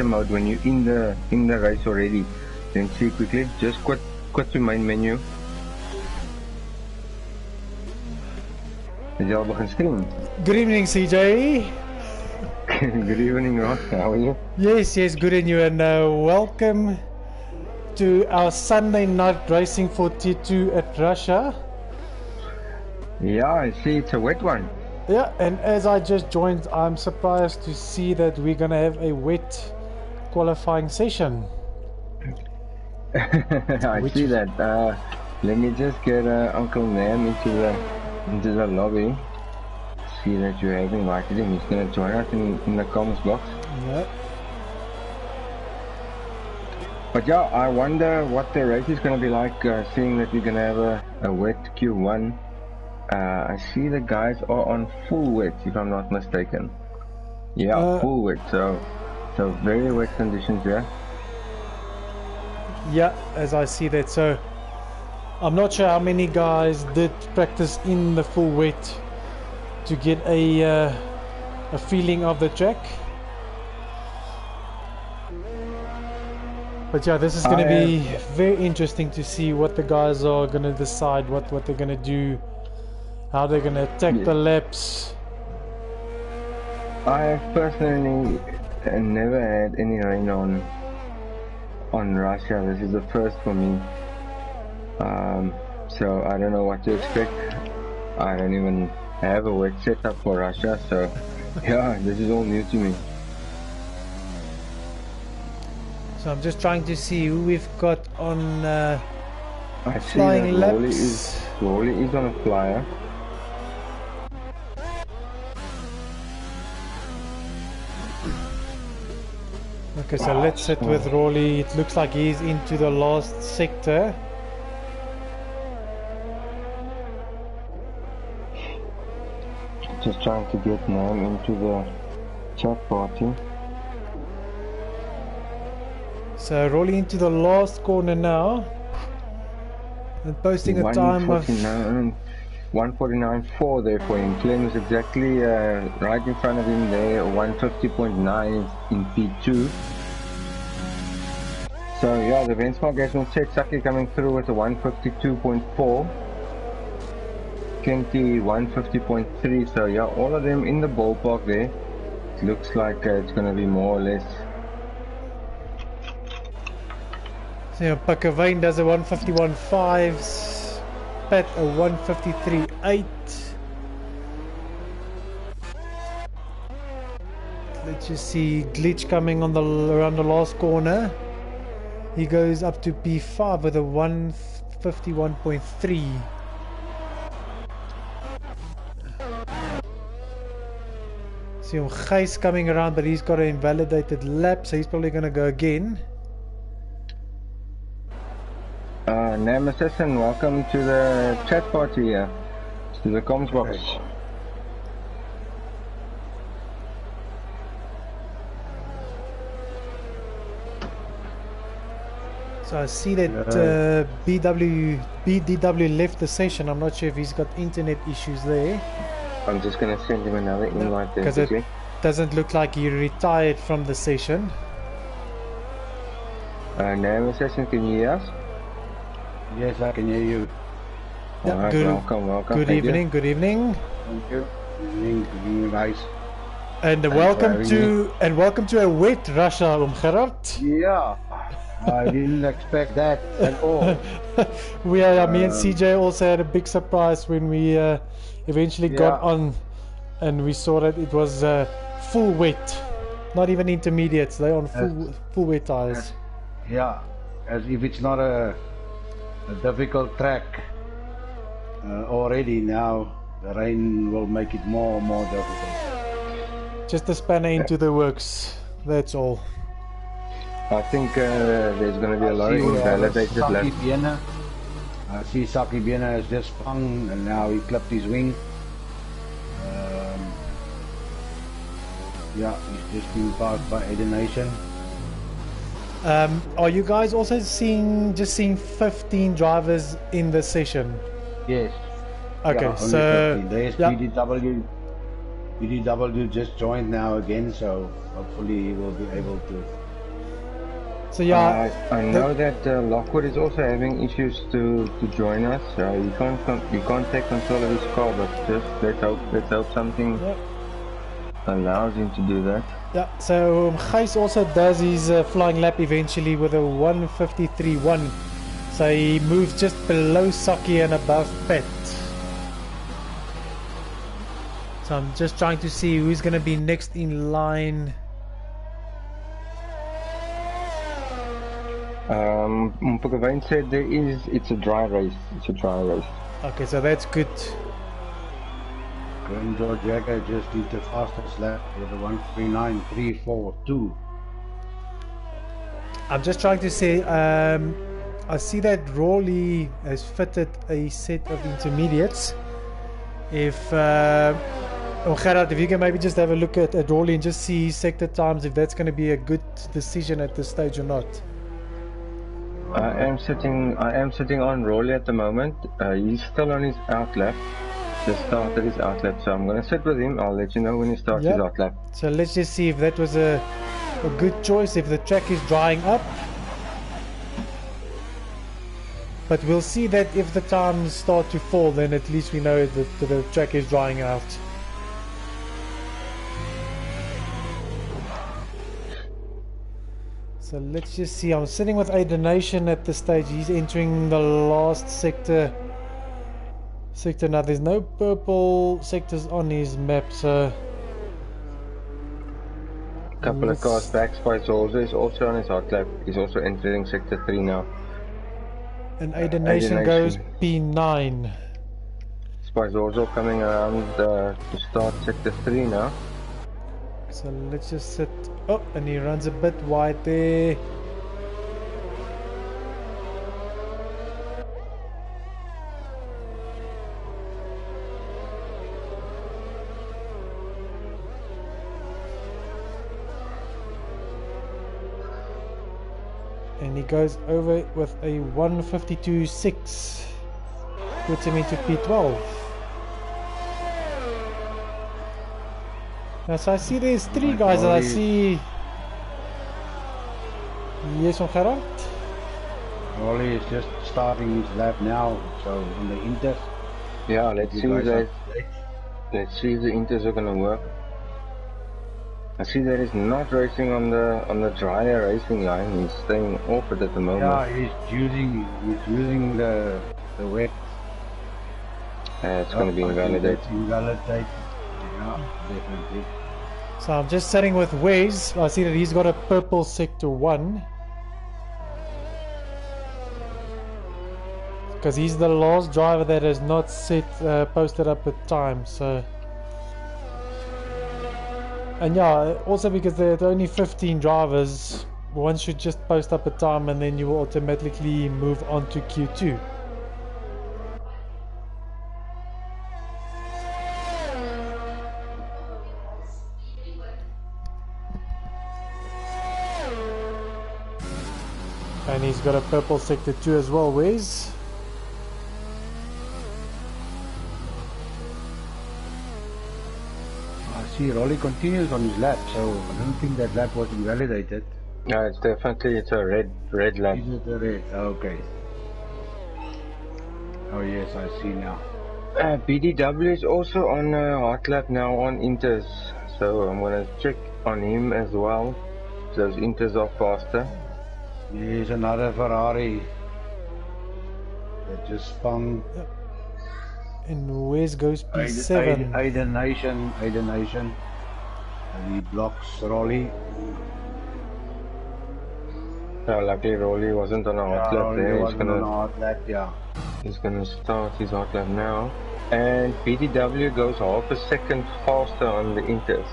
mode when you're in the race already. Then see quickly, just quit to main menu. Is jy al begin stream? Good evening, CJ. Good evening, Ross. How are you? Yes, good in you, and welcome to our Sunday night racing for Tier 2 at Russia. Yeah, I see it's a wet one. Yeah, and as I just joined, I'm surprised to see that we're gonna have a wet qualifying session. I see that. Let me just get Uncle Nam into the lobby. See that you have invited him. He's gonna join us in the comments box. Yeah. But yeah, I wonder what the race is gonna be like, seeing that we're gonna have a wet Q1. I see the guys are on full wet, if I'm not mistaken. Yeah, full wet, so very wet conditions here. Yeah, as I see that. So I'm not sure how many guys did practice in the full wet to get a feeling of the track. But yeah, this is going to be very interesting to see what the guys are going to decide, what they're going to do, how they're going to attack the laps. I have personally never had any rain on Russia. This is the first for me. So I don't know what to expect. I don't even have a wet setup for Russia, so yeah, this is all new to me. So I'm just trying to see who we've got on I see flying that laps. Rolly is on a flyer. Okay, so let's sit with Rolly. It looks like he's into the last sector. Just trying to get Nam into the chat party. So Rolly into the last corner now. And posting a time of 149.4 there for him. Clem is exactly right in front of him there, 150.9 in P2. So yeah, the benchmark has been set. Saki coming through with a 152.4. Kenty 150.3. So yeah, all of them in the ballpark there. It looks like it's going to be more or less. So yeah, Pakavane does a 151.5, Pat a 153.8. Let's just see Glitch coming on around the last corner. He goes up to P5 with a 151.3. See Gijs coming around, but he's got an invalidated lap, so he's probably going to go again. Nemesis, and welcome to the chat party here, to the comms box. So I see that BDW left the session. I'm not sure if he's got internet issues there. I'm just going to send him another invite there. Because it doesn't look like he retired from the session. Nemesis, can you hear us? Yes, I can hear you. Yeah, Alright, good, welcome. Good evening, good evening. Thank you. Good evening, guys. And welcome to a wet Russia, Gerard. Yeah, I didn't expect that at all. Me and CJ also had a big surprise when we eventually got on, and we saw that it was full wet, not even intermediates. They're on full wet tires. Yeah, as if it's not a difficult track already. Now the rain will make it more and more difficult. Just a spanner into the works, that's all. I think there's going to be a lot of invalidated laps. I see Saki Biena has just spun and now he clipped his wing. Yeah, he's just been passed by Eden Nation. Are you guys also seeing 15 drivers in the session? Yes. Okay, yeah, so there's BDW just joined now again, so hopefully he will be able to So yeah, I know that Lockwood is also having issues to join us. You can't take control of his car, but just let's hope something allows him to do that. Yeah, so Gijs also does his flying lap eventually with a 1:53.1. So he moves just below Saki and above Pet. So I'm just trying to see who's going to be next in line. Mpukavane said it's a dry race. It's a dry race. Okay, so that's good. Glenn Georgiaga just did the fastest lap with a 1:39.342. I'm just trying to say, I see that Rawley has fitted a set of intermediates. If Gerard, if you can maybe just have a look at Rawley and just see sector times, if that's going to be a good decision at this stage or not. I am sitting on Rolly at the moment. He's still on his outlap. Just started his outlap, so I'm gonna sit with him. I'll let you know when he starts his outlap. So let's just see if that was a good choice, if the track is drying up. But we'll see that if the times start to fall, then at least we know that the track is drying out. So let's just see. I'm sitting with Aiden Nation at this stage. He's entering the last sector. Now there's no purple sectors on his map, so Couple of cars back. Spice is also on his hot lap. He's also entering sector 3 now. And Aiden Nation goes P9. Spice also coming around to start sector 3 now. So let's just sit. Oh, and he runs a bit wide there. And he goes over with a 1:52.6. Puts him into P12. Now, so I see there's three guys that I see. Yes, on Gerard? Rolly is just starting his lap now, so on the Inters. Yeah, let's see if the Inters are gonna work. I see that he's not racing on the drier racing line. He's staying off it at the moment. Yeah, he's using the wet. It's gonna be invalidated. Yeah, definitely. So I'm just sitting with Wes. I see that he's got a purple sector 1. Because he's the last driver that has not posted up a time, so. And yeah, also because there are only 15 drivers, one should just post up a time and then you will automatically move on to Q2. And he's got a purple sector 2 as well, Wes. I see Rolly continues on his lap, so I don't think that lap was invalidated. No, it's a red lap. Is it a red? Okay. Oh yes, I see now. BDW is also on hot lap now on Inters, so I'm gonna check on him as well. Those Inters are faster. Here's another Ferrari that just spun. And Wes goes P7. Aiden Nation. And he blocks Rolly. Luckily Rolly wasn't on a hot lap there. He's gonna start his hot lap now. And BDW goes half a second faster on the Inters.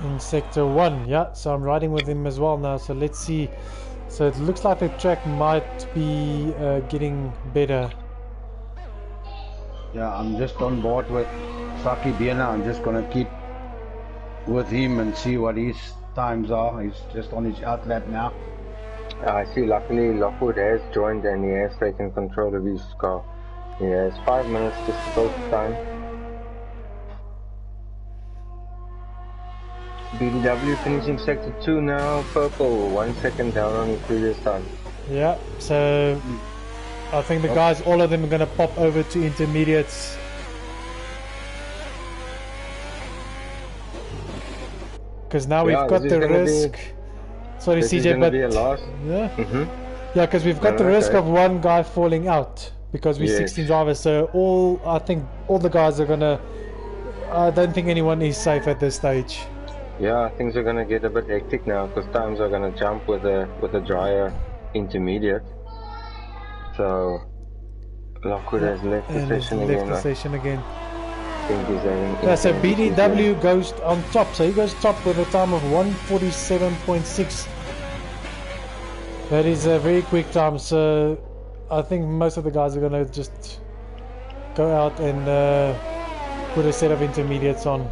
In sector 1, yeah, so I'm riding with him as well now, so let's see. So it looks like the track might be getting better. Yeah, I'm just on board with Saki Biena. I'm just gonna keep with him and see what his times are. He's just on his outlap now. I see, luckily Lockwood has joined and he has taken control of his car. He has 5 minutes to post time. BDW finishing sector 2 now, purple, 1 second down on his previous time. Yeah, so I think the guys, all of them are going to pop over to intermediates. Because now we've got the risk. Sorry, CJ, but yeah, yeah, because we've got the risk of one guy falling out because we're 16 drivers. So I think all the guys are gonna. I don't think anyone is safe at this stage. Yeah, things are gonna get a bit hectic now because times are gonna jump with a drier intermediate. So Lockwood has left the session again. Yeah, so BDW goes on top, so he goes top with a time of 1:47.6. That is a very quick time, so I think most of the guys are going to just go out and put a set of intermediates on.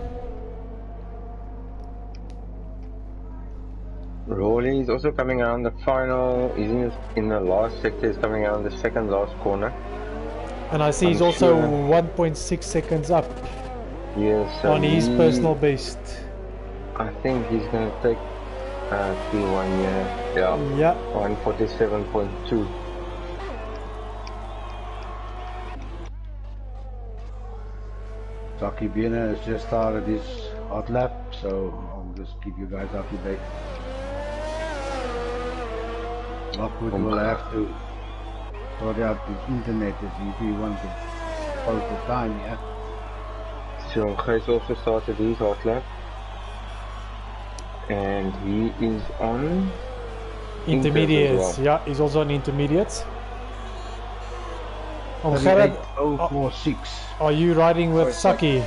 Rawley is also coming around the final, he's in the last sector, he's coming around the second last corner. And I see he's also 1.6 seconds up on his personal best. I think he's going to take P1 here. Yeah. 1:47.2. Saki Bina has just started his hot lap, so I'll just keep you guys up to date. Lockwood will have to sort out the internet if he wants to post the time, yeah. So Gijs also started his hot lap. And he is on intermediates. Well. Yeah, he's also on intermediates. 38.046. Are you riding with Saki?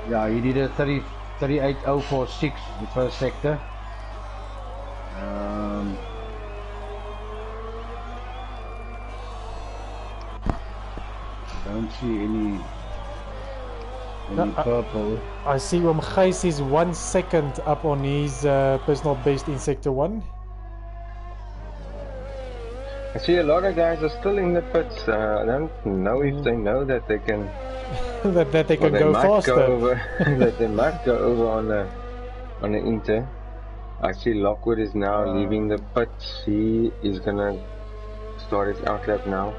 Yeah, he did a 38.046 the first sector. Don't see any purple. I see Gijs is 1 second up on his personal best in sector 1. I see a lot of guys are still in the pits. I don't know if they know that they can that they can go faster. That they might go over on the inter. I see Lockwood is now leaving the pits. He is gonna start his outlap now.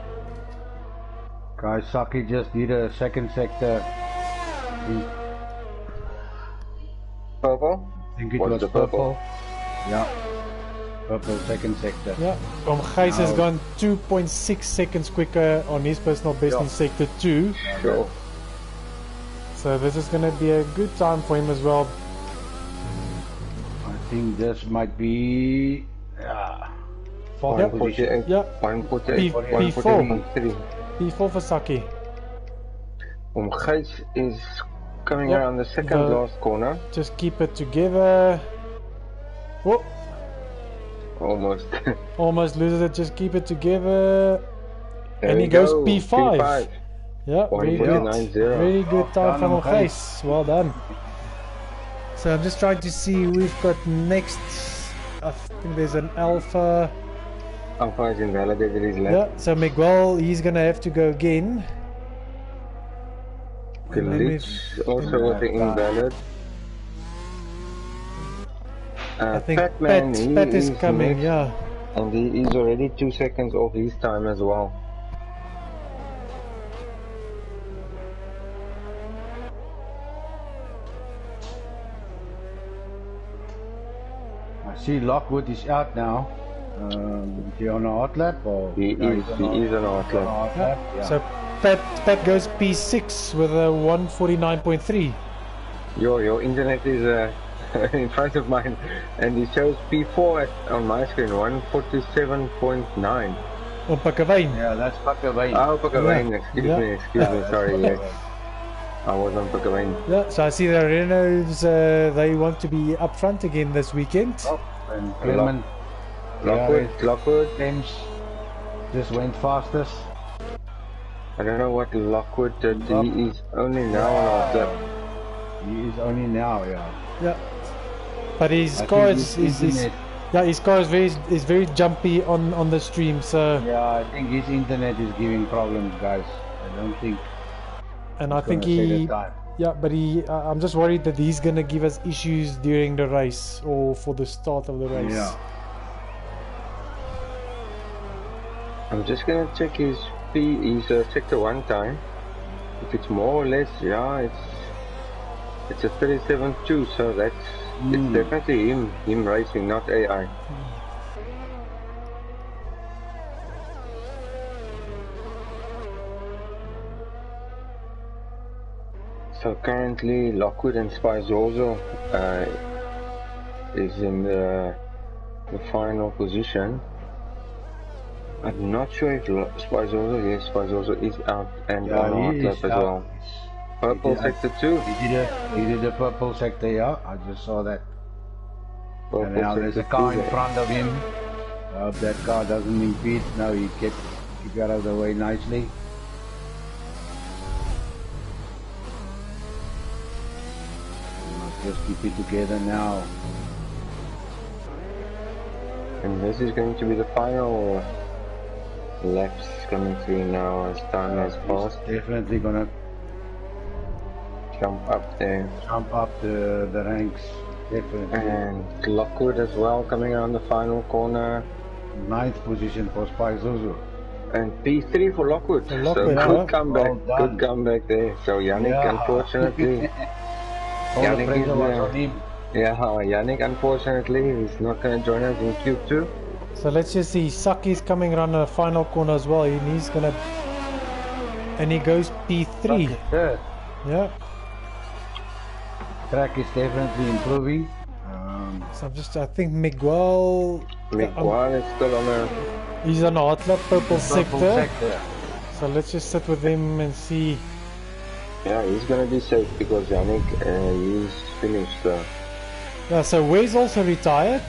Guys, Saki just did a second sector. Purple? I think it was purple. Yeah. Purple second sector. Yeah. Gijs has gone 2.6 seconds quicker on his personal best in sector 2. Sure. So this is going to be a good time for him as well. I think this might be fourth position. Yeah. P4. P4 for Saki. Gijs is coming around the second last corner. Just keep it together. Whoa. Almost. Almost loses it. Just keep it together. And he goes P5. Yeah, very good. Very good time from Gijs. Well done. So I'm just trying to see who we've got next. I think there's an Alpha. Alpha is invalidated his lap. Yeah, so Miguel, he's gonna have to go again. Glitch also with the invalid. I think Pat is coming, next, yeah. And he is already 2 seconds off his time as well. I see Lockwood is out now. Is he on a hot lap or? He is on a hot lap. Yeah. So Pat goes P6 with a 1:49.3. Your internet is in front of mine, and it shows P4 on my screen, 1:47.9. Oh, Pakavane. Yeah, that's Pakavane. Oh, Pakavane. Yeah. Excuse me. Sorry. Yes. I was on Pakavane. Yeah. So I see the Renaults. They want to be up front again this weekend. Oh, and Clement. Lockwood. James just went fastest. I don't know what Lockwood did. He is only now on our lap. He is only now, yeah. But his car is very jumpy on the stream. So yeah, I think his internet is giving problems, guys. I don't think. And I think he Yeah, but I'm just worried that he's gonna give us issues during the race or for the start of the race. Yeah. I'm just gonna check his sector 1 time. If it's more or less, yeah, it's a 37.2, so it's definitely him racing, not AI. So currently Lockwood and Spizorzo is in the final position. I'm not sure if Spizorzo is out and on hard lap as well. Purple sector 2. He did the purple sector, yeah. I just saw that. Purple and now there's a car in front of him. I hope that car doesn't impede. Now he keep out of the way nicely. Just keep it together now. And this is going to be the final laps coming through now as time has passed. Definitely gonna jump up there. Jump up the ranks, definitely. And Lockwood as well coming around the final corner. 9th position for Spizorzo. And P3 for Lockwood. So good comeback, good comeback there. So Yannick, unfortunately, Yannick, unfortunately, is not going to join us in Q2. So let's just see, Saki's coming around the final corner as well, and he's going to... And he goes P3. Yeah. Track is definitely improving. So I think Miguel... Miguel is still on a... He's on a hot lap, purple sector. So let's just sit with him and see... Yeah, he's gonna be safe because Yannick, he's finished. Yeah, so Wes also retired.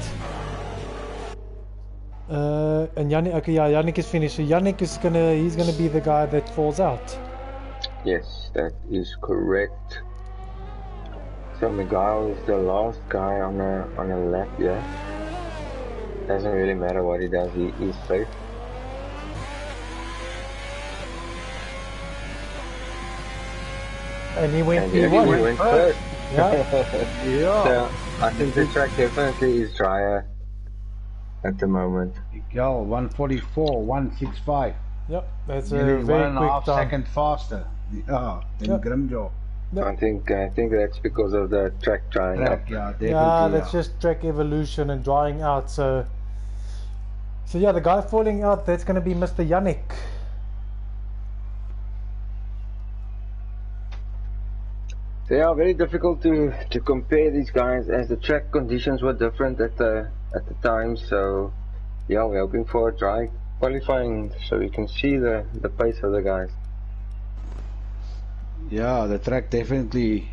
And Yannick, okay, yeah, Yannick is finished. So Yannick is he's gonna be the guy that falls out. Yes, that is correct. So Miguel is the last guy on a lap, yeah. Doesn't really matter what he does, he is safe. And he went first. Yeah. Yeah. So I think the track definitely is drier at the moment. Miguel, 144, 165. Yep, that's nearly a very 1.5 quick seconds faster. Yeah, than Grimjaw. Yep. I think that's because of the track drying up. Yeah, definitely. Yeah, that's just track evolution and drying out. So yeah, the guy falling out, that's going to be Mr. Yannick. They are very difficult to compare these guys as the track conditions were different at the time. So yeah, we're hoping for a dry qualifying so we can see the pace of the guys. Yeah, the track definitely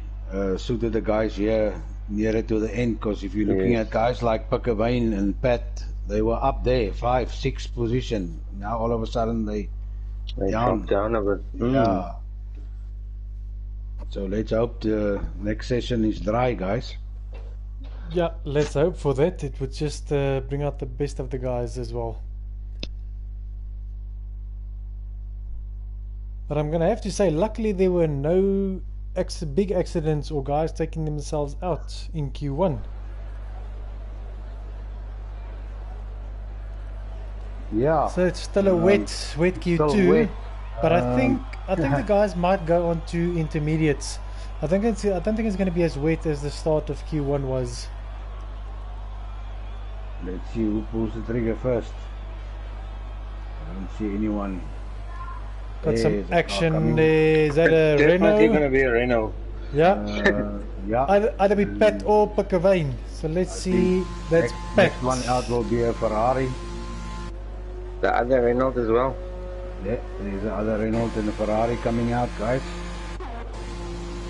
suited the guys here nearer to the end, because if you're looking at guys like Pickawayne and Pat, they were up there, 5, 6 position. Now all of a sudden they dropped down a bit. Yeah. So let's hope the next session is dry, guys. Yeah, let's hope for that. It would just bring out the best of the guys as well. But I'm going to have to say, luckily there were no big accidents or guys taking themselves out in Q1. Yeah. So it's still a wet Q2. Wet. But I think the guys might go on to intermediates. I don't think it's going to be as wet as the start of Q1 was. Let's see who pulls the trigger first. I don't see anyone. Got some action there. Is that a Renault? Definitely going to be a Renault. Yeah. Yeah. Either be Pat or Pickawayne. So let's see. That's Pat. Next one out will be a Ferrari. The other Renault as well. Yeah, there's the other Renault and a Ferrari coming out, guys.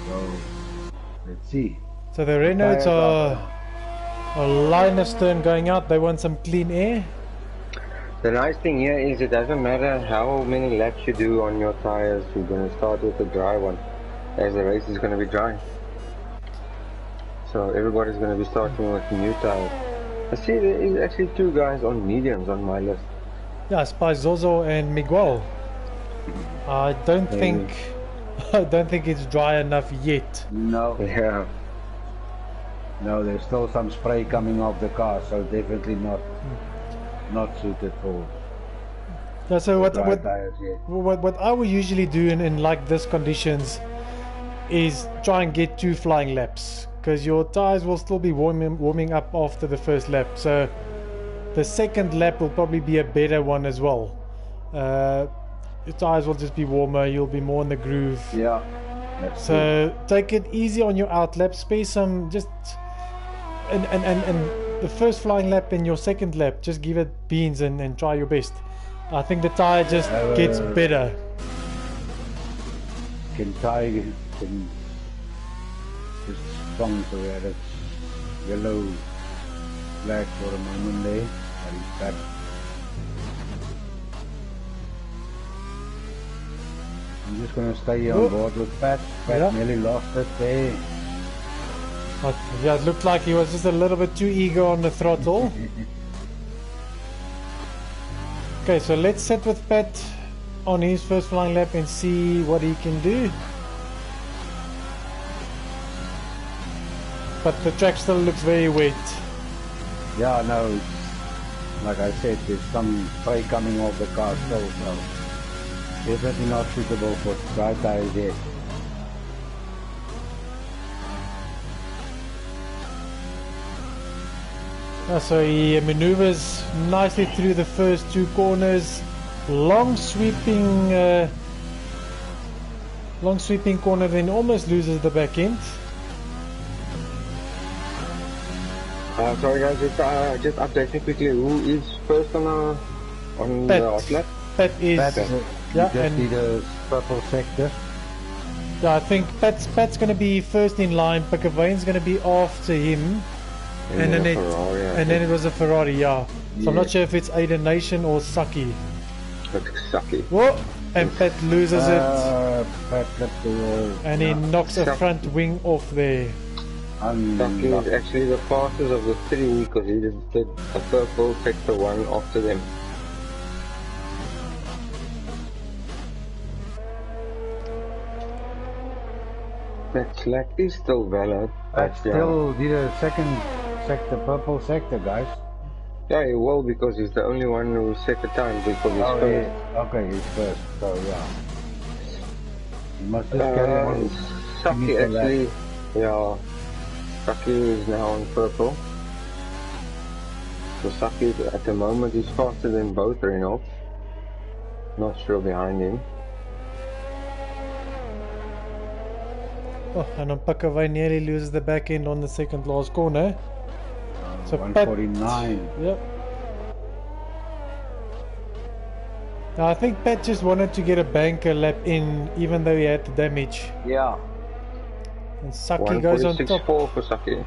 So let's see. So the Renaults are line astern going out. They want some clean air. The nice thing here is it doesn't matter how many laps you do on your tires, you're going to start with a dry one, as the race is going to be dry. So everybody's going to be starting with new tires. I see there is actually 2 guys on mediums on my list. Yeah, Spizorzo and Miguel. I don't think I don't think it's dry enough yet. No. Yeah. No, there's still some spray coming off the car, so definitely not suited for Yeah, so dry tires yet. what I would usually do in like this conditions is try and get 2 flying laps, because your tires will still be warming up after the first lap. So the second lap will probably be a better one as well. Your tires will just be warmer, you'll be more in the groove. Yeah. That's So take it easy on your out lap, spare some just and the first flying lap and your second lap, just give it beans and try your best. I think the tire just gets better. can just strong so that it's yellow flag for a moment there, but he's back. I'm just gonna stay on board with Pat. Pat nearly lost it there. But yeah, it looked like he was just a little bit too eager on the throttle. Okay, so let's sit with Pat on his first flying lap and see what he can do. But the track still looks very wet. Yeah, no, like I said, there's some spray coming off the car still, so definitely not suitable for dry tires yet. So he maneuvers nicely through the first 2 corners. Long sweeping corner, then almost loses the back end. Sorry guys, just updating quickly. Who is first on Pat. the hot lap? Pat is Just need a purple sector. Yeah, I think Pat's going to be first in line. Pickervain's going to be after him. And then it was a Ferrari, yeah. So I'm not sure if it's Aiden Nation or Saki. Saki. Whoa! And Pat loses it. Pat left the wall. And he knocks a front wing off there. Saki is actually the fastest of the 3 because he just did a purple sector 1 after them. That slack is still valid. Pat still did a second sector, purple sector, guys. Yeah, he will because he's the only one who set the time because he's first. Yeah. Okay, he's first, so yeah. He must just carry on. Saki actually, yeah. Saki is now on purple. So Saki at the moment is faster than both Reynolds. Not sure behind him. Oh, and Pickervain nearly loses the back end on the second last corner. So 149. Yep. Now I think Pat just wanted to get a banker lap in, even though he had the damage. Yeah. And Saki goes on top. 146.4 for Saki.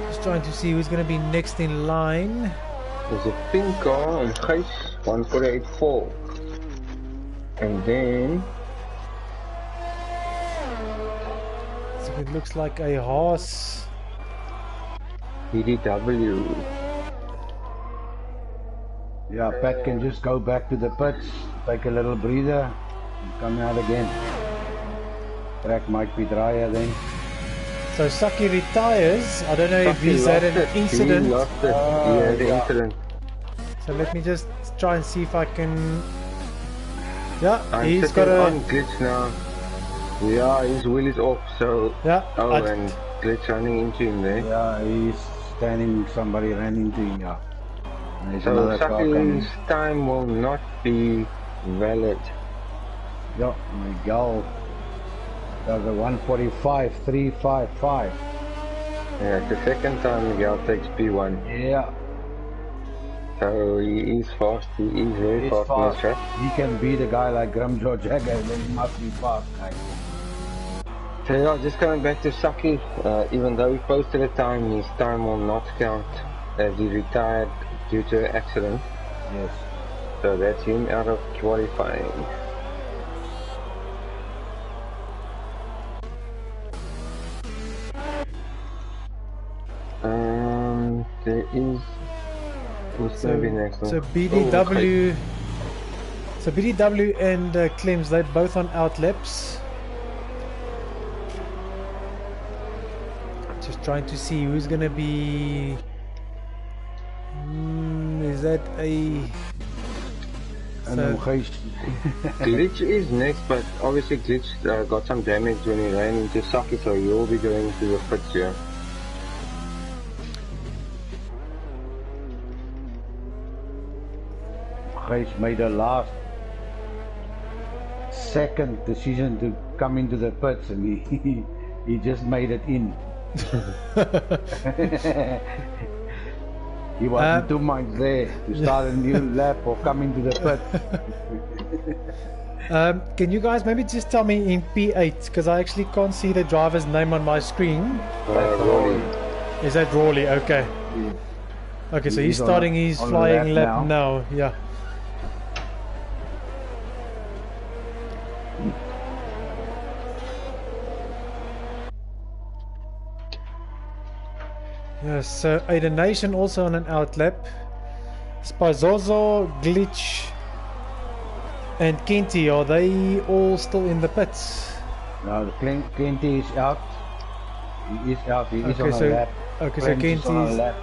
Just trying to see who's going to be next in line. There's a pink car and Gijs 148.4. And then So it looks like a Haas. PDW. Yeah, Pat can just go back to the pits, take a little breather, and come out again. Track might be drier then. So Saki retires. I don't know if he's had an incident. He lost it. He had an incident. So let me just try and see if I can. Yeah, I'm he's got a glitch now. Yeah, his wheel is off. So and glitch running into him there. Yeah, he's standing. Somebody ran into him. Yeah. And there's So another car coming. Saki's time will not be valid. Yeah, Miguel does a 145.355. Yeah, the second time Miguel takes P1. Yeah. So he is fast. He is very He's fast on the track. He can beat a guy like Graham George Jagger, then he must be fast, guys. So yeah, just coming back to Saki, even though he posted a time, his time will not count as he retired due to an accident. Yes. So that's him out of qualifying. There is... Who's going to be next one? So BDW. So BDW and Clems, they're both on out laps. Just trying to see who's gonna be. Is that a? Glitch is next, but obviously Glitch got some damage when he ran into socket, so he will be going to the pits here. Gijs made a last second decision to come into the pits, and he just made it in. He was in 2 minds there to start a new lap or come into the pit. Can you guys maybe just tell me in P8, because I actually can't see the driver's name on my screen. Rawley. Is that Rawley? Okay. Okay, so he's starting his flying lap now. Yeah. Yes, so Aiden Nation also on an out lap. Spazozo, Glitch, and Kenty, are they all still in the pits? No, Kenty is out. He is out. He is on a lap. Okay, so Kenty is on a lap.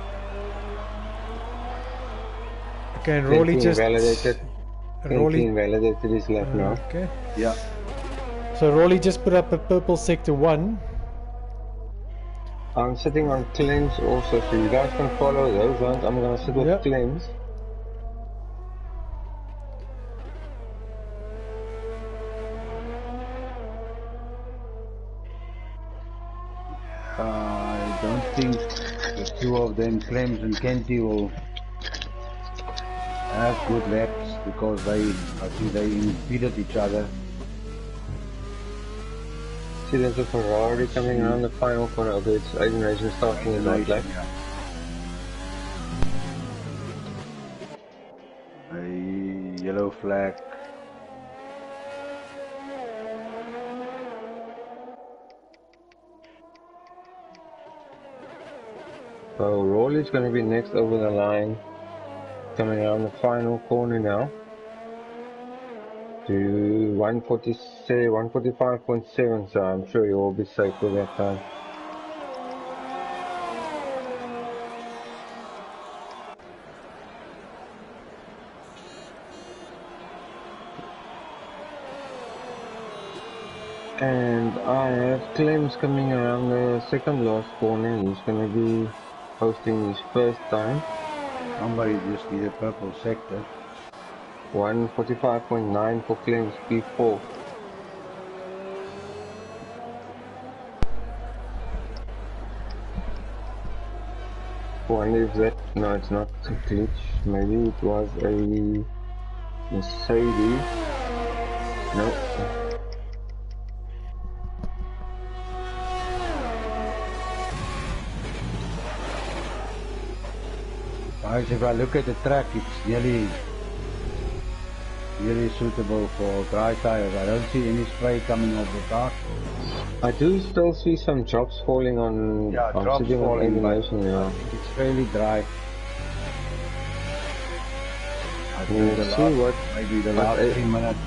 Okay, and Rolly just invalidated. Rolly invalidated his lap now. Okay. Yeah. So Rolly just put up a purple sector 1. I'm sitting on Clems also, so you guys can follow those ones. I'm gonna sit with Clems. I don't think the two of them, Clems and Kenty, will have good laps because I think they impeded each other. See, there's a Ferrari coming around the final corner. Okay, it's Aiden Nation starting in that lap. A yellow flag. So Rawley's going to be next over the line, coming around the final corner now. To 145.7, so I'm sure you will be safe with that time. And I have Clems coming around the second last corner. He's going to be hosting his first time. Somebody just need a purple sector. 145.9 for Clems P4. Wonder if that, no, it's not a glitch, maybe it was a Mercedes. No. Guys, if I look at the track, it's nearly suitable for dry tires. I don't see any spray coming off the car. I do still see some drops falling on. Yeah, drops falling, but yeah. It's fairly dry. I think maybe the last 3 minutes.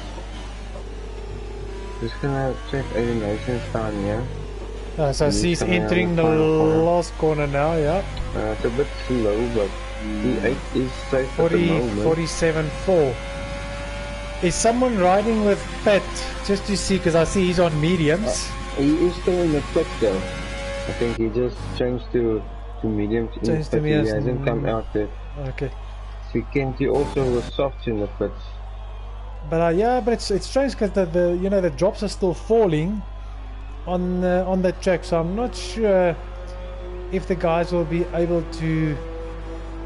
Just gonna check Nation's time here. So he's entering the last corner now, yeah. It's a bit slow, but the 8 is safe at the moment. 47.4. Is someone riding with Pat just to see, because I see he's on mediums? He is still in the pit though. I think he just changed to mediums in the pit. He hasn't come out yet. Okay. See, Kenty also was soft in the pits. But yeah, but it's strange because the you know the drops are still falling on the track, so I'm not sure if the guys will be able to.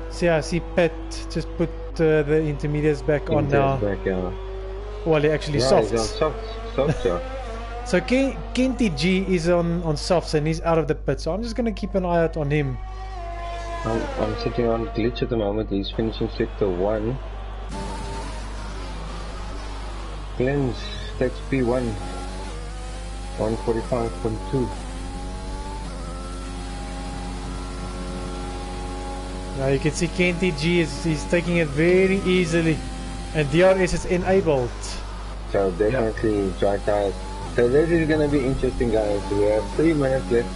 See, I see Pat just put the intermediates back on now. Back, yeah. Well, he actually softs. He's on soft, yeah. So Kenty G is on softs and he's out of the pit, so I'm just gonna keep an eye out on him. I'm sitting on Glitch at the moment. He's finishing sector 1. Clems takes P1, 145.2. Now you can see Kenty G is taking it very easily. And DRS is enabled. So definitely dry tires. So this is going to be interesting, guys. We have 3 minutes left.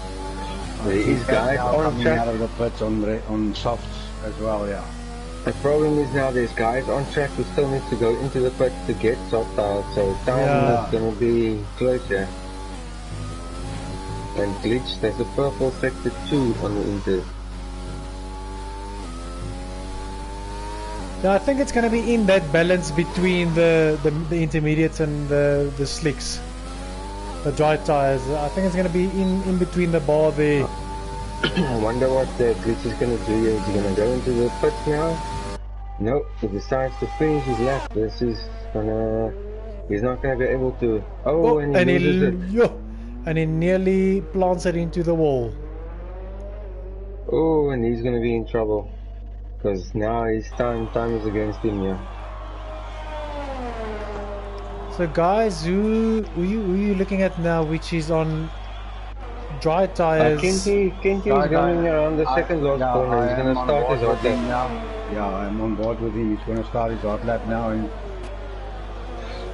There is guys on track. Out of the pits on softs as well, yeah. The problem is now there's guys on track who still need to go into the pits to get soft tires. So time is going to be closer. And glitch, there's a purple sector 2 on the Inter. Yeah, I think it's going to be in that balance between the intermediates and the slicks. The dry tires. I think it's going to be in between the bar there. I wonder what the glitch is going to do. Is he going to go into the pits now? No, he decides to finish his lap. This is gonna... He's not going to be able to... Oh, and he loses it. And he nearly plants it into the wall. Oh, and he's going to be in trouble. Because now his time is against him, yeah. So guys, who are you looking at now, which is on dry tires? Kenty is going around the second last corner. He's going to start his hot lap now. Yeah, I'm on board with him. He's going to start his hot lap now. And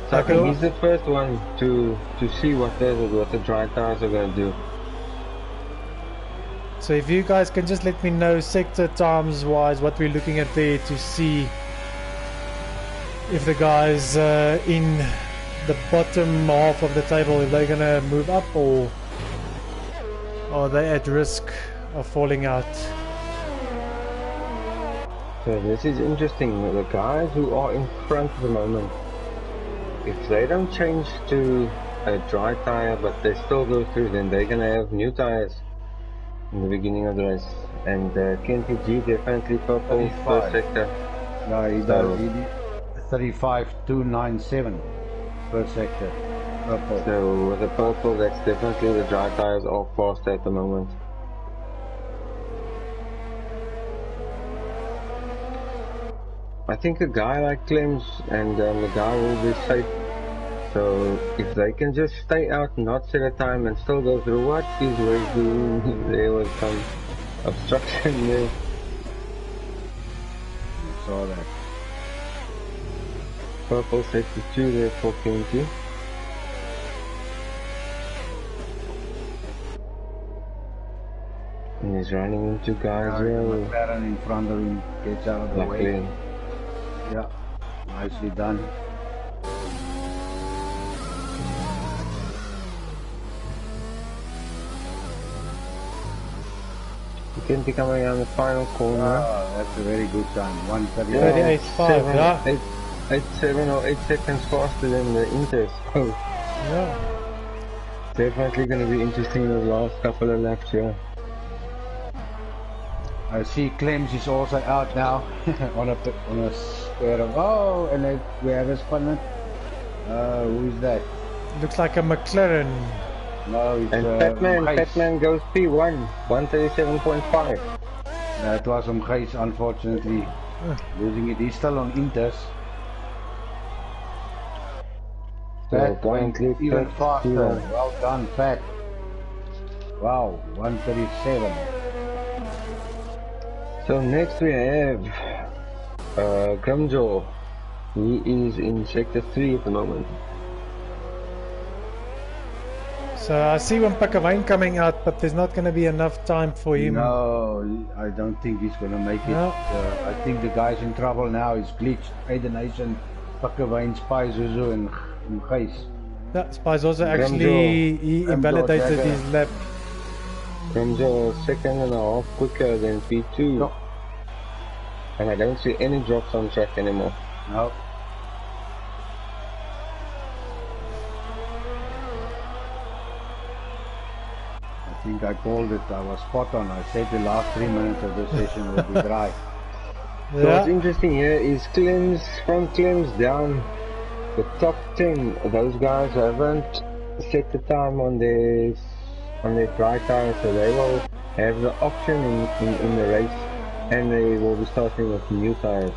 so I think he's the first one to see what the dry tires are going to do. So if you guys can just let me know sector times wise what we're looking at there to see if the guys in the bottom half of the table, if they're going to move up or are they at risk of falling out. So this is interesting. The guys who are in front at the moment, if they don't change to a dry tire but they still go through, then they're going to have new tires in the beginning of the race. And Kenty G definitely purple first sector. Yeah, he does. 35.297 per sector. Purple. So with the purple, that's definitely the dry tires are fast at the moment. I think a guy like Clems and the guy will be safe. So if they can just stay out, not set a time and still go through, what is Ray doing? There was some obstruction there. I saw that. Purple safety 2 there for Kenty. And he's running into guys here. McLaren in front of him gets out of the way. Yeah, nicely done. Kenty coming around the final corner. That's a very good time. 1:38. Yeah, 38.5, yeah. 8.7 or 8 seconds faster than the Inter. So yeah. Definitely going to be interesting the last couple of laps, yeah. I see Clems is also out now on a square of and we have a spinner. Who is that? Looks like a McLaren. No, it's Patman goes P1, 137.5. That was Gijs, unfortunately losing it. He's still on Inters. Pat went even faster. Well done, Pat. Wow, 137. So next we have Grimjaw. He is in sector 3 at the moment. So I see one Pakavine coming out, but there's not going to be enough time for him. No, I don't think he's going to make it. No. I think the guy's in trouble now. He's glitched. Aiden Nation, Pakavine, Spy Zuzu and Gijs. Yeah, Spizoza actually he invalidated his lap. Grimjaw second and a half quicker than P2. No. And I don't see any drops on track anymore. No. I think I called it. I was spot on. I said the last 3 minutes of the session will be dry. Yeah. So what's interesting here is Clems, from Clems down, the top 10, those guys haven't set the time on their dry tires, so they will have the option in the race, and they will be starting with new tires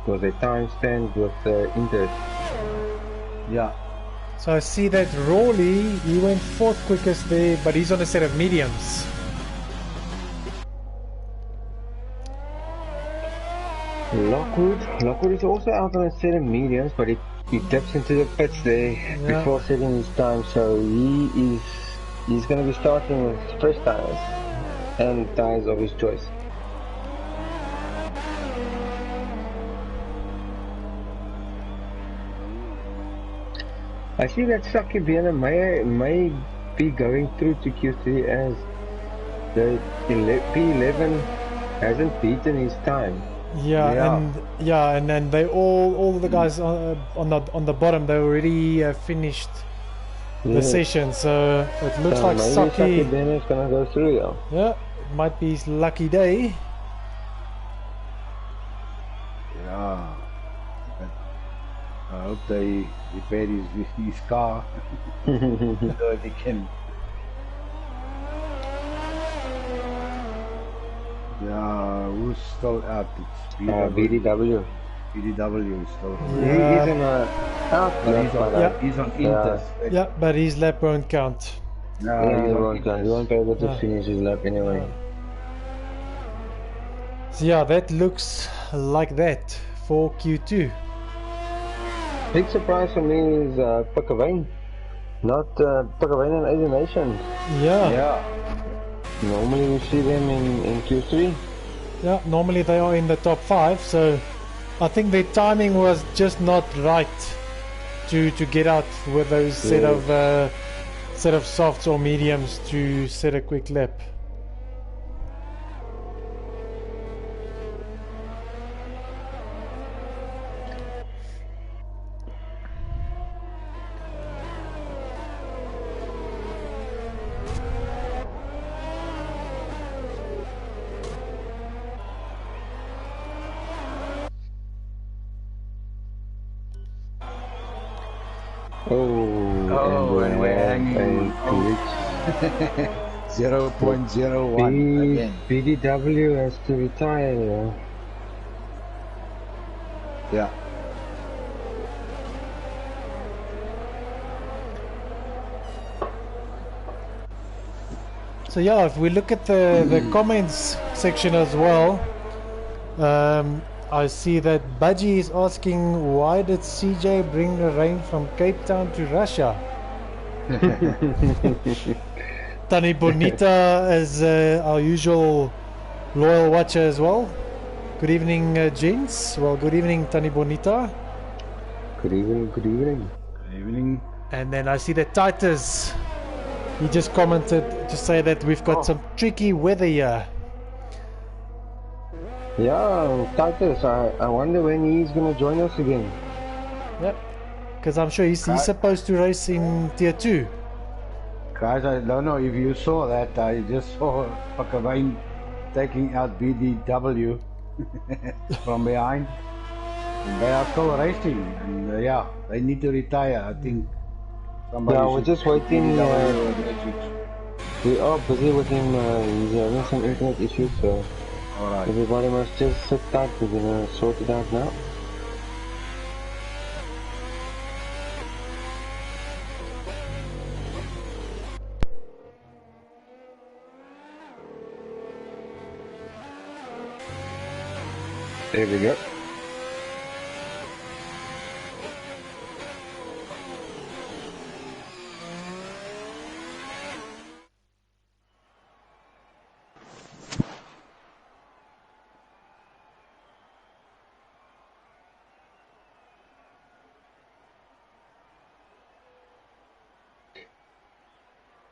because their time stands with Inter. Yeah. So I see that Rawley, he went fourth quickest there, but he's on a set of mediums. Lockwood is also out on a set of mediums, but he dips into the pits there before setting his time, so he's going to be starting with fresh tires and tires of his choice. I see that Saki Vienna may be going through to Q3 as the P11 hasn't beaten his time. And then they all the guys on the bottom, they already finished the session, so it looks like Saki is gonna go through. Yeah, it might be his lucky day. Yeah, but I hope they repair his car so they can. Yeah, who's still out? It's BDW. BDW is still out. He's in a out, he's on Inters. Yeah, but his lap won't count. No, he won't count. He won't be able to finish his lap anyway. So yeah, that looks like that for Q2. Big surprise for me is Pickavane. Not Pickavane and Asian Nation. Yeah. Normally we see them in Q3. Yeah, normally they are in the top 5, so I think their timing was just not right to get out with those set of softs or mediums to set a quick lap. And we're hanging 0.01 again. BDW has to retire. Yeah. So yeah, if we look at the comments section as well, I see that Budgie is asking, why did CJ bring the rain from Cape Town to Russia? Tani Bonita is our usual loyal watcher as well. Good evening, gents. Well, good evening, Tani Bonita. Good evening. Good evening. And then I see that Titus, he just commented to say that we've got some tricky weather here. Yeah, Titus, I wonder when he's going to join us again. Yep, because I'm sure he's supposed to race in Tier 2. Guys, I don't know if you saw that. I just saw Pickavane taking out BDW from behind. And they are still racing, and yeah, they need to retire. I think somebody. Yeah, we're just waiting. We are busy with him. He's having some internet issues, so. Alright. Everybody must just sit tight. We're gonna sort it out now. There we go.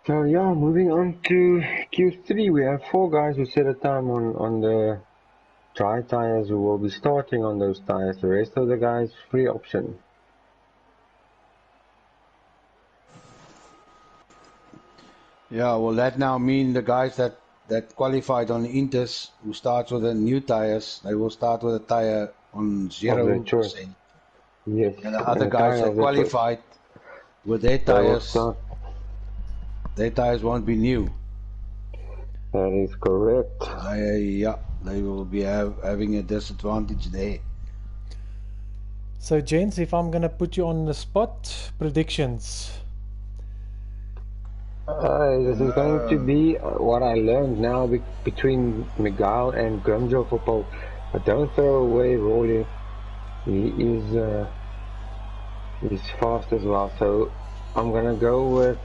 So yeah, moving on to Q3, we have 4 guys who set a time on the dry tires who will be starting on those tires. The rest of the guys, free option. Yeah, will that now mean the guys that qualified on Inters who starts with the new tires, they will start with a tire on 0%. Yes. And the other guys that qualified with their tires, their tires won't be new. That is correct. They will be having a disadvantage there. So gents, if I'm gonna put you on the spot, predictions. This is going to be what I learned now between Miguel and Grimjo for pole. But don't throw away Rolly. He is he's fast as well. So I'm gonna go with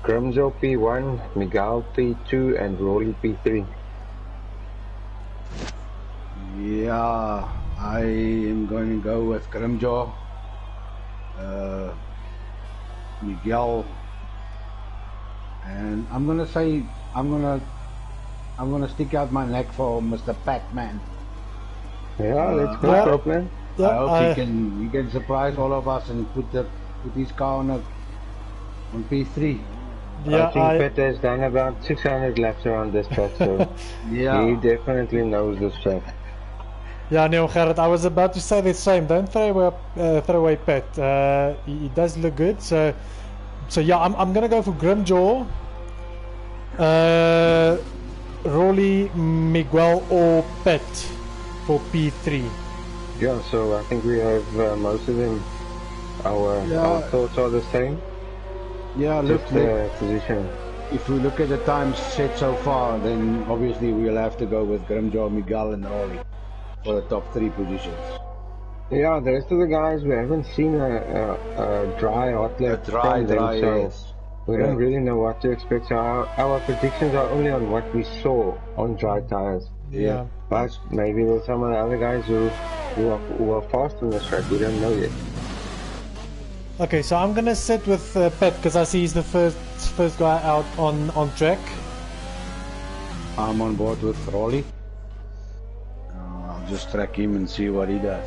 Grimjo P1, Miguel P2, and Rolly P3. Yeah, I am going to go with Grimjo, Miguel, and I'm gonna say I'm gonna stick out my neck for Mr. Pac-Man. Yeah, let's go, Pac-Man. I hope he can surprise all of us and put his car on P3. Yeah, I think Pet has done about 600 laps around this track, so yeah, he definitely knows this track. Yeah, no, Gerrit, I was about to say the same. Don't throw away Pet. He does look good. So yeah, I'm gonna go for Grimjaw, Rolly, Miguel, or Pet for P3. Yeah, so I think we have most of them. Our thoughts are the same. Yeah, look, position. If we look at the times set so far, then obviously we'll have to go with Grimjaw, Miguel, and Rolly for the top 3 positions. Yeah, the rest of the guys, we haven't seen a dry hot lap from them, so we don't really know what to expect. So our predictions are only on what we saw on dry tires. Yeah. But maybe there's some of the other guys who are fast on the track. We don't know yet. Okay, so I'm gonna sit with Pet because I see he's the first guy out on track. I'm on board with Rolly. I'll just track him and see what he does.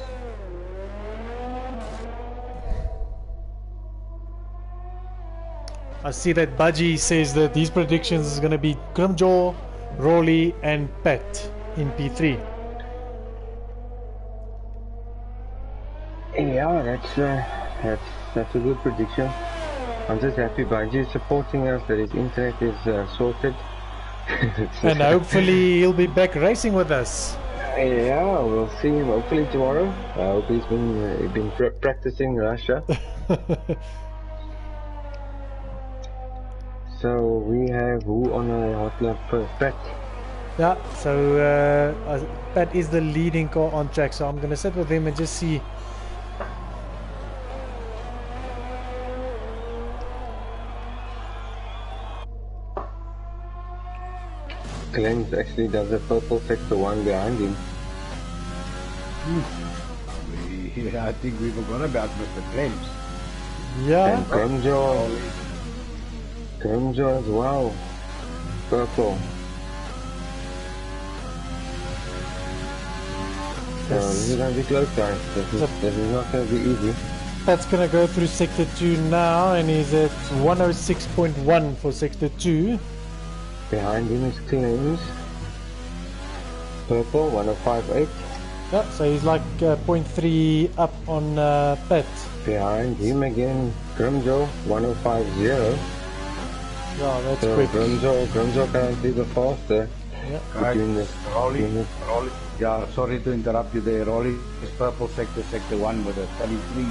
I see that Budgie says that these predictions is gonna be Grimjaw, Rolly, and Pet in P3. Yeah, that's a good prediction. I'm just happy Budgie is supporting us, that his internet is sorted. And hopefully he'll be back racing with us. Yeah, we'll see him hopefully tomorrow. I hope he's been practicing Russia. So we have who on a hot lap first? Pat. Yeah, so Pat is the leading car on track, so I'm gonna sit with him and just see. Clems actually does a purple sector 1 behind him. Yeah, I think we forgot about Mr. Clems. Yeah. And Grimjaw as well. Purple. So this is going to be close, guys. This is not going to be easy. Pat's going to go through sector 2 now, and he's at 106.1 for sector 2. Behind him is Clems. Purple, 105.8. Yeah, so he's like 0.3 up on Pat. Behind him again, Grimjaw, 105.0. Yeah, that's so quick. Grimjaw currently the faster. Yeah. Rolly. Yeah, sorry to interrupt you there. Rolly is purple sector 1 with a 33.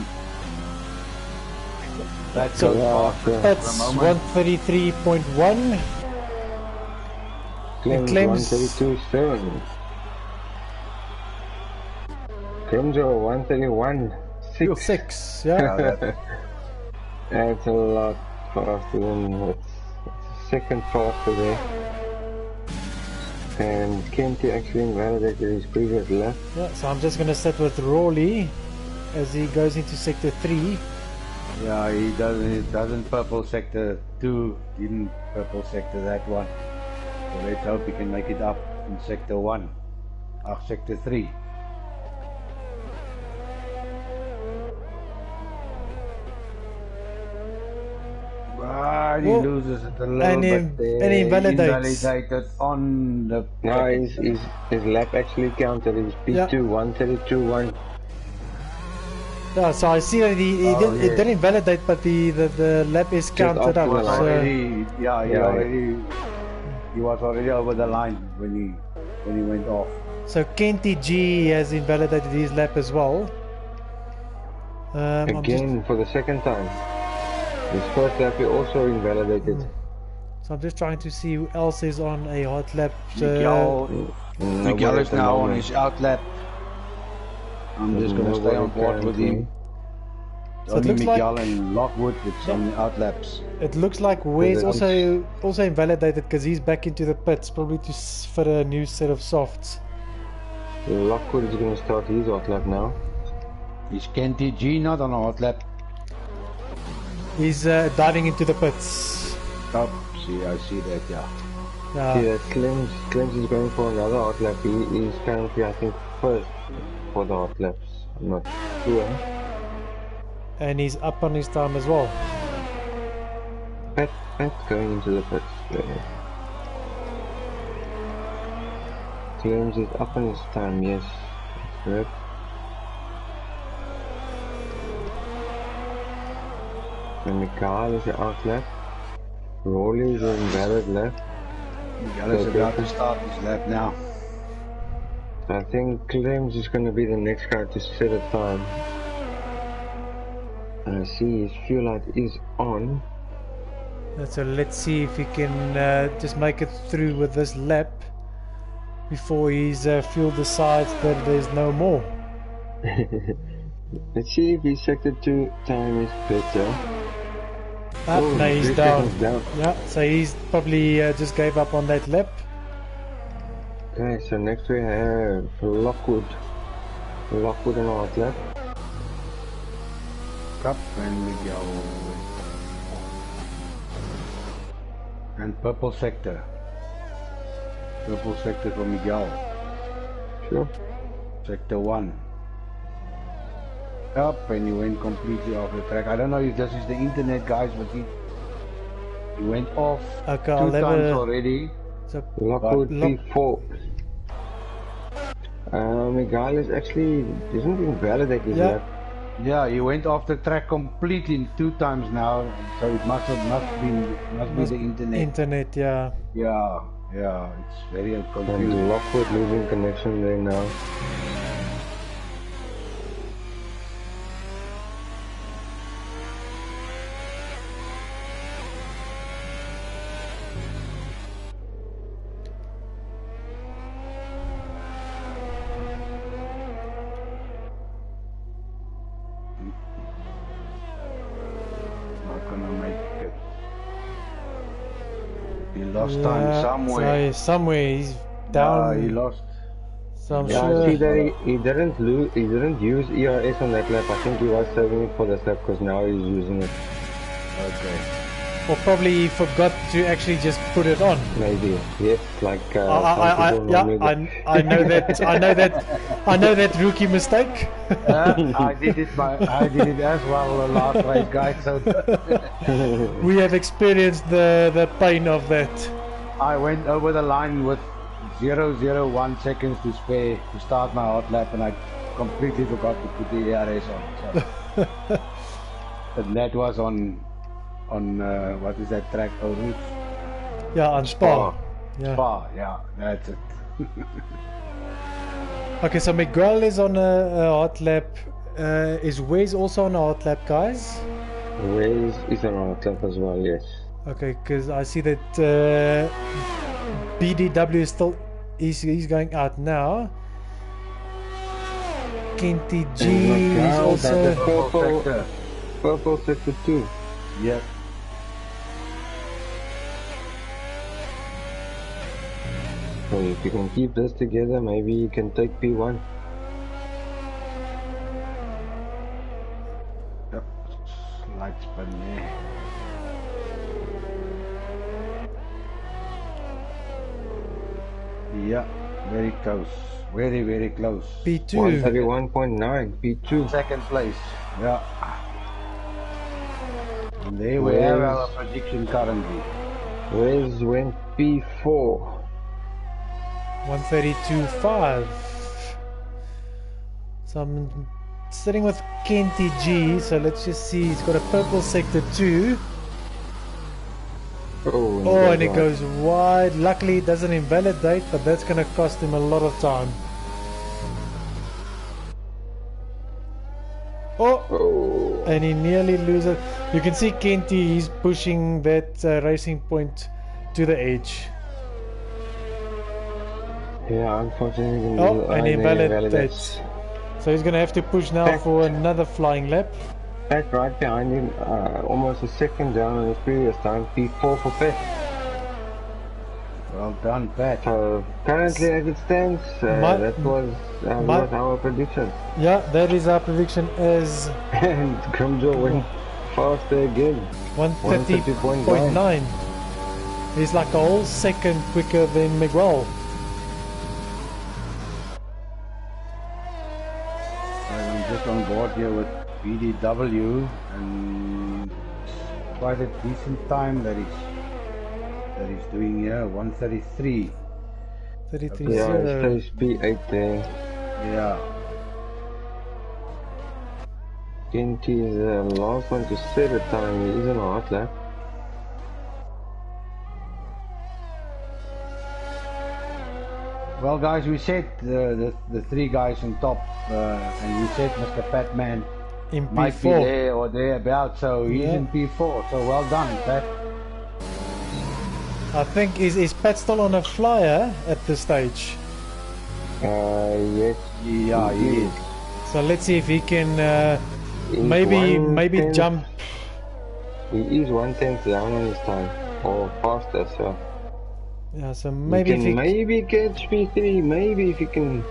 That's That's 133.1. Clems 132.7. Grimjaw 131.6. Yeah. That's a lot faster than second faster there. And Kenty actually invalidated his previous lap. Yeah, so I'm just going to sit with Rolly as he goes into sector 3. Yeah, he doesn't purple sector 2, didn't purple sector that one. So let's hope he can make it up in sector 1, sector 3. He loses it a little and bit. And he invalidates. Invalidated on the. No, his lap actually counted. His P2 132.1. Yeah, so I see that it didn't invalidate, but the lap is counted up. He was already over the line when he went off. So Kenty G has invalidated his lap as well. Again for the second time. His first lap he also invalidated. So I'm just trying to see who else is on a hot lap. Miguel is now on his outlap. I'm just going to stay on board with him. So Only it looks Miguel like, and Lockwood that's on the outlaps. it looks like Wes also invalidated because he's back into the pits, probably to fit a new set of softs. Lockwood is going to start his outlap now. Is Kenty G not on a outlap? He's diving into the pits. Oh, see, I see that, yeah. See that Slims is going for another outlap. He is currently, I think, first for the outlaps. I'm not sure. And he's up on his time as well. Pat going into the pits. Slims is up on his time, yes. That's correct. And Mikael is the outlap. Rolly is in valid lap. Miguel is about to start his lap now. I think Clem's is going to be the next guy to set a time. And I see his fuel light is on. So let's see if he can just make it through with this lap before his fuel decides that there's no more. Let's see if his sector 2 time is better. No, he's down. Yeah, so he's probably just gave up on that lap. Okay, so next we have Lockwood. Lockwood on our lap. Cup and Miguel. And purple sector. Purple sector for Miguel. Sure. Sector 1. Up and he went completely off the track. I don't know if this is the internet, guys, but he went off okay, 2 times already. So Lockwood P4. Miguel is actually isn't invalidate his lap. Yeah, he went off the track completely 2 times now, so it must be the internet. Internet, yeah. Yeah, it's very confusing. And Lockwood losing connection there now. Lost time somewhere. Somewhere he's down. He lost. So I'm sure. I see that he didn't use ERS on that lap. I think he was saving it for this lap because now he's using it. Okay. Or probably he forgot to actually just put it on. Maybe, yes, like I know that rookie mistake. I did it as well last race, guys. So we have experienced the pain of that. I went over the line with 0.01 seconds to spare to start my hot lap, and I completely forgot to put the ERS on. So. And that was on what is that track? Oh, Route? Yeah, on Spa. Spa, yeah, that's it. Okay, so Miguel is on a hot lap. Is Wes also on a hot lap, guys? Wes is on a hot lap as well, yes. Okay, because I see that BDW is still he's going out now. Kenty G is also purple sector 2. Yep. So if you can keep this together, maybe you can take P1. Yep. Slight spin there. Yeah, very close. Very, very close. P2. 131.9, P2. Second place. Yeah. And there we have our prediction currently. Wes went P4. 132.5. So I'm sitting with Kenty G, so let's just see, he's got a purple sector 2. And it goes wide. Luckily it doesn't invalidate, but that's going to cost him a lot of time. And he nearly loses. You can see Kenty, he's pushing that racing point to the edge. Yeah, unfortunately, Oh, and invalid. invalidates. So he's going to have to push now for another flying lap. Pat right behind him, almost a second down on his previous time. P4 for Pat. Well done, Pat. So currently, as it stands, that was our prediction. Yeah, that is our prediction as. And Grimjaw went faster again. 130.9. He's like a whole second quicker than Miguel. I'm just on board here with BDW, and quite a decent time that he's doing here. 133. 33.0. Yeah, it says P8 there. Yeah. Kenty is the last one to set a time. He is on a hot lap. Well, guys, we said the three guys on top, and we said Mr. Patman in P4. Might be there or thereabouts, so he's in P4. So well done, Pat. I think is Pat still on a flyer at this stage? Yes. Yeah, he is. So let's see if he can maybe jump. He is 1/10 down on his time, or faster. So yeah, so maybe he can maybe catch P3. Maybe if you can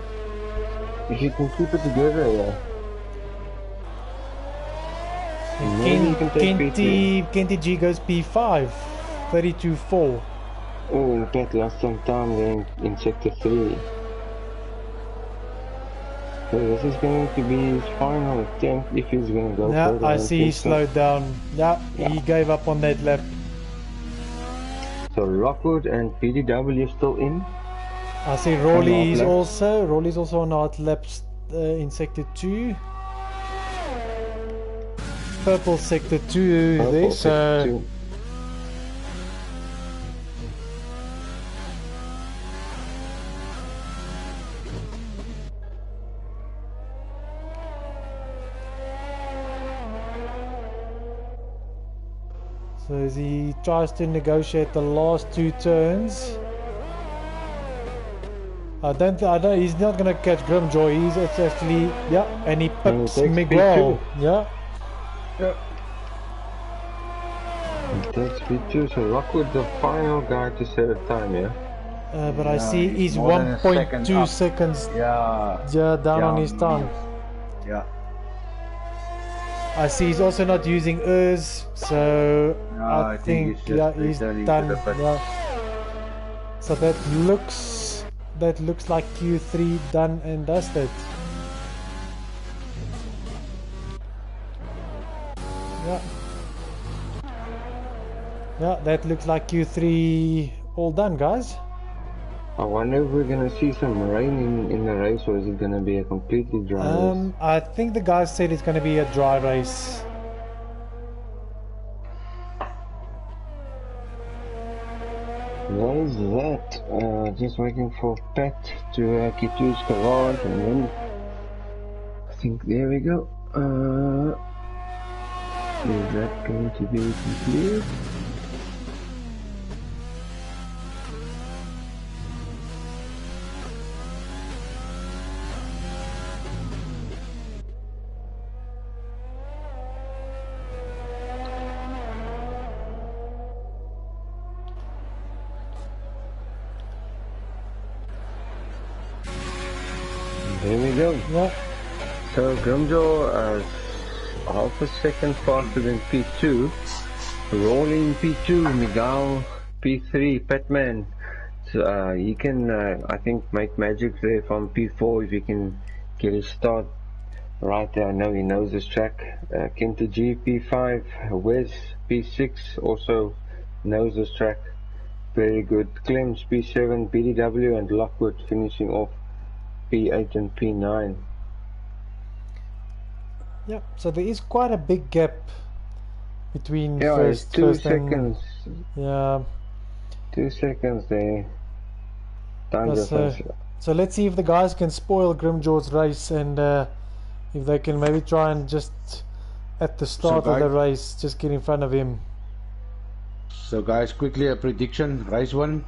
keep it together. Yeah. Kenty G goes P5, 32.4. Oh, and Pat lost some time there in sector 3. So this is going to be his final attempt if he's going to go further. I see he slowed down. Yeah, he gave up on that lap. So Lockwood and PDW still in. I see Rolly's also on hot laps in sector 2. Purple sector 2 there, so... 2. So as he tries to negotiate the last 2 turns, he's not gonna catch Grimjaw. He's actually and he pips Miguel. Yeah. He takes P2, so Rockwood the final guy to set a time, yeah? But I see he's 1.2 seconds down on his time. Yeah. I see he's also not using ERS, so I think he's done. Yeah. So that looks like Q3 done and dusted. Yeah, that looks like Q3 all done, guys. I wonder if we're gonna see some rain in the race, or is it gonna be a completely dry race? I think the guys said it's gonna be a dry race. There's that. Just waiting for Pat to get to his garage, and then I think there we go. Is that going to be complete? There we go. Yeah. So Grimjaw half a second faster than P2. Rolling P2, Miguel P3, Patman. So he can, I think, make magic there from P4 if he can get his start right there. I know he knows this track. Kenty G P5, Wes P6 also knows this track. Very good. Clems P7, BDW, and Lockwood finishing off P8 and P9. Yeah, so there is quite a big gap between first 2 seconds. Yeah. 2 seconds there. So let's see if the guys can spoil Grimjaw's race, and if they can maybe try and just at the start of the race just get in front of him. So guys, quickly a prediction, race 1.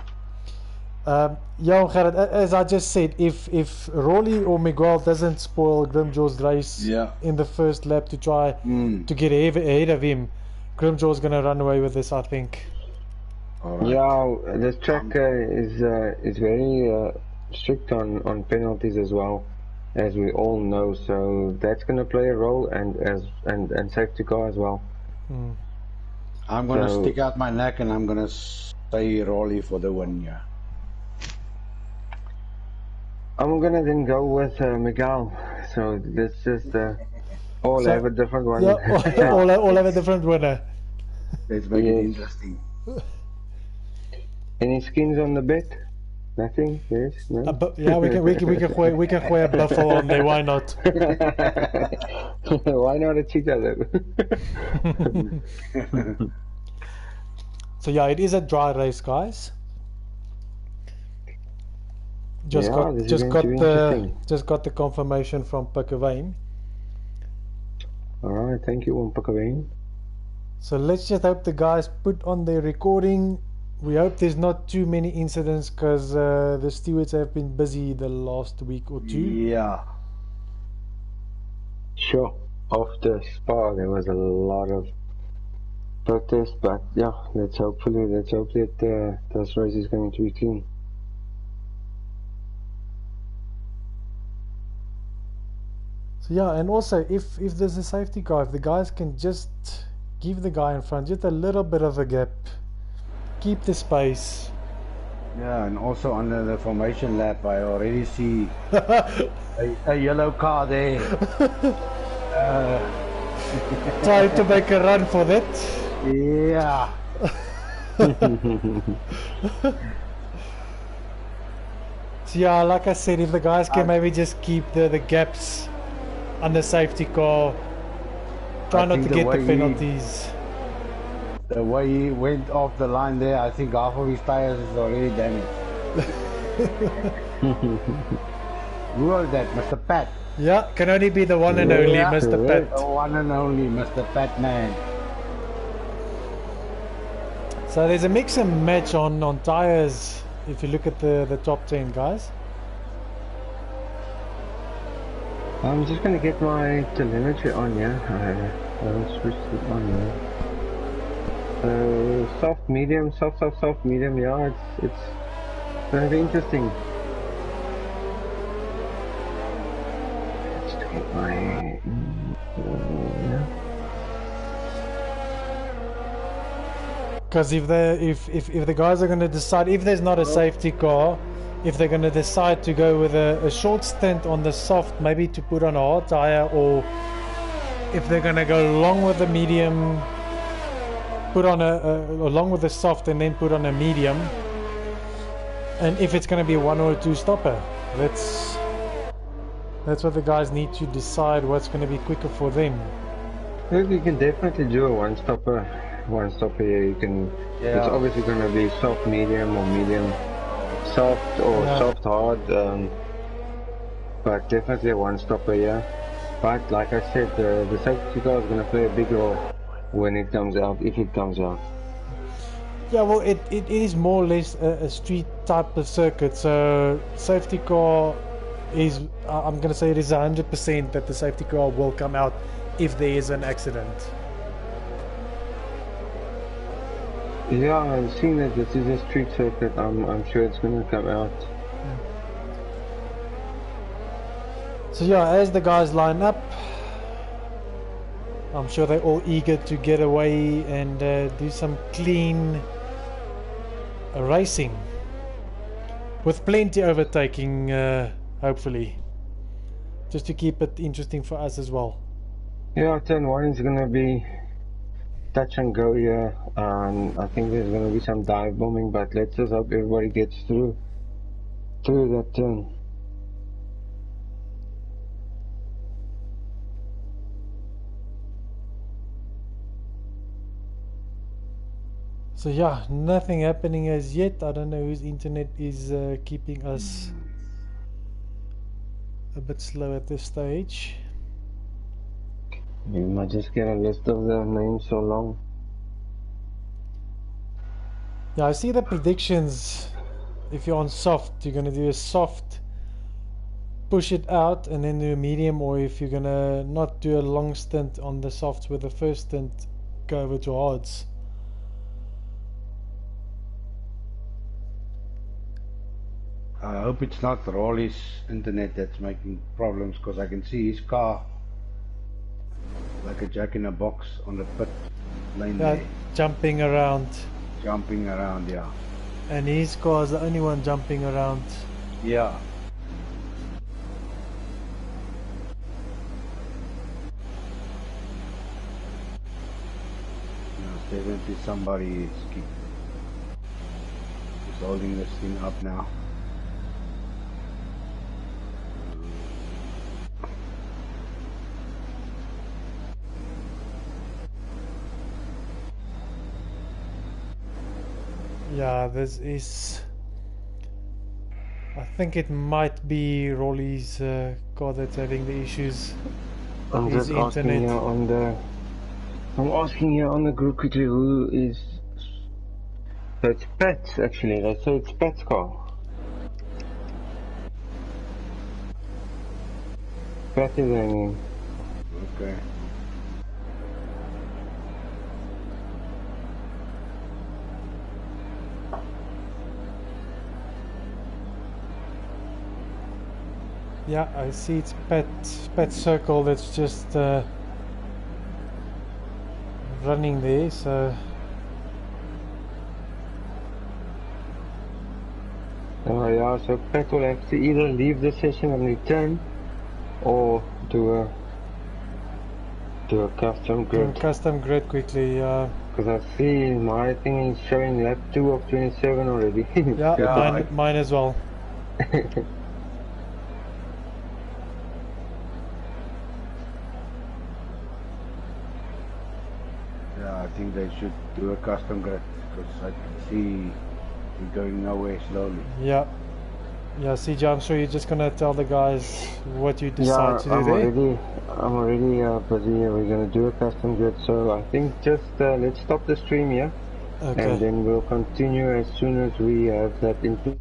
Yeah, Gerrit, as I just said, if Rolly or Miguel doesn't spoil Grimjaw's race in the first lap to try to get ahead of him, Grimjaw's going to run away with this, I think. Right. Yeah, this track is very strict on penalties as well, as we all know. So that's going to play a role, and safety car as well. I'm going to stick out my neck and I'm going to say Rolly for the win. Yeah. I'm going to then go with Miguel. So let's just all have a different one. Yeah, all have a different winner. Let's make it interesting. Any skins on the bet? Nothing? Yes? No? Yeah, we can play a buffalo on there. Why not? Why not a cheetah though? So yeah, it is a dry race, guys. Just got the confirmation from Pikkeveen. Alright, thank you, Pikkeveen. So let's just hope the guys put on their recording. We hope there's not too many incidents because the stewards have been busy the last week or two. Yeah. Sure. After Spa, there was a lot of protest, but yeah, let's hope that this race is going to be clean. So yeah, and also if there's a safety car, if the guys can just give the guy in front just a little bit of a gap, keep the space. Yeah, and also under the formation lap, I already see a yellow car there. Trying to make a run for that. Yeah. So yeah, like I said, if the guys can maybe just keep the gaps on the safety car, try not to get the penalties. The way he went off the line there, I think half of his tires is already damaged. Who was that? Mr. Pat? Yeah, can only be the one and only Mr. Pat. The one and only Mr. Pat man. So there's a mix and match on tires if you look at the top 10, guys. I'm just going to get my telemetry on, yeah. I'll switch it on, yeah. Soft, medium, soft, medium, yeah, it's going to be interesting. Let's get my... yeah. Because if the guys are going to decide, if there's not a safety car, if they're going to decide to go with a short stint on the soft, maybe to put on a hard tire, or if they're going to go along with the medium, put on along with the soft and then put on a medium, and if it's going to be one or two stopper, that's what the guys need to decide what's going to be quicker for them. Look, you can definitely do a one stopper here. You can. Yeah. It's obviously going to be soft, medium, or medium soft, or soft hard, but definitely a one stopper, yeah. But like I said, the safety car is going to play a big role when it comes out, if it comes out. Yeah, well, it is more or less a street type of circuit, so safety car is, I'm going to say it is 100% that the safety car will come out if there is an accident. Yeah, I've seen that this is a street circuit. I'm sure it's going to come out. So yeah, as the guys line up, I'm sure they're all eager to get away and do some clean racing with plenty overtaking, hopefully, just to keep it interesting for us as well. Yeah, turn 1 is going to be touch and go here. I think there's going to be some dive bombing, but let's just hope everybody gets through that turn. So yeah, nothing happening as yet. I don't know whose internet is keeping us a bit slow at this stage. You might just get a list of the names so long. Yeah, I see the predictions if you're on soft, you're gonna do a soft, push it out, and then do a medium, or if you're gonna not do a long stint on the softs with the first stint, go over to hards. I hope it's not Rolly's internet that's making problems, because I can see his car like a jack in a box on the pit lane there. Jumping around. Jumping around, yeah. And his car is the only one jumping around. Yeah. No, definitely somebody is holding this thing up now. Yeah, this is... I think it might be Rolly's car that's having the issues. I'm His just asking internet. here on the... I'm asking here on the group quickly who is... So it's Pat's actually, they say it's Pat's car. Pat is hanging. Okay. Yeah, I see it's Pet Circle that's just running there, so... Yeah, so Pat will have to either leave the session and return, or do a custom grid. Do a custom grid quickly, Because I see my thing is showing lap 2 of 27 already. yeah, Yeah, mine as well. Yeah, I think they should do a custom grid, because I can see we're going nowhere slowly. Yeah. Yeah, CJ, I'm sure you're just gonna tell the guys what you decide to do I'm there. I'm already busy. We're gonna do a custom grid, so I think just let's stop the stream here, Okay. and then we'll continue as soon as we have that information.